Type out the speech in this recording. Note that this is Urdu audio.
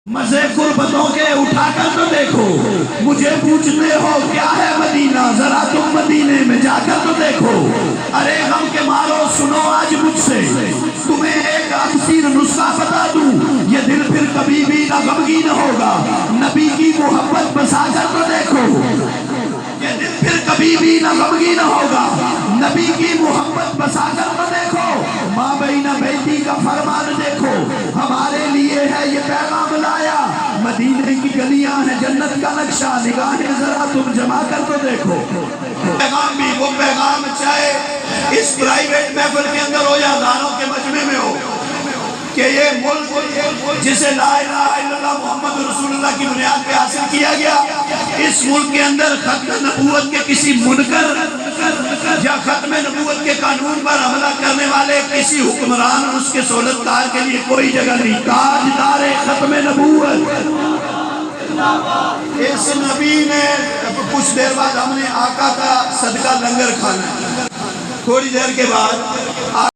مزے قربتوں کے اٹھا کر تو دیکھو، مجھے پوچھتے ہو کیا ہے مدینہ، ذرا تم مدینے میں جا کر تو دیکھو۔ ارے غم کے مارو سنو آج مجھ سے، تمہیں ایک اکثیر نسخہ بتا دوں، یہ دل پھر کبھی بھی نہ غمگین ہوگا، نبی کی محبت بسا کر تو دیکھو۔ یہ دل پھر کبھی بھی نہ غمگین ہوگا، نبی کی محبت بسا کر تو دیکھو۔ ماں بہینہ بیٹی کا فرمان دیکھو، ہمارے لیے ہے یہ پیغام لایا، مدینے کی گلیاں ہیں جنت کا نقشہ، نگاہیں ذرا تم جما کر تو دیکھو۔ پیغام بھی وہ پیغام چاہے اس پرائیویٹ محفل کے اندر ہو یا ہزاروں کے مجمع میں ہو، کہ یہ ملک جسے لا الہ الا اللہ محمد رسول اللہ کی بنیاد پہ حاصل کیا گیا، اس ملک کے اندر ختم نبوت کے کسی منکر یا ختم نبوت کے قانون پر حملہ کرنے والے کسی حکمران اور اس کے سہولتکار کے لیے کوئی جگہ نہیں۔ تاجدار ختم نبوت اس نبی نے، کچھ دیر بعد ہم نے آقا کا صدقہ لنگر کھانا ہے، تھوڑی دیر کے بعد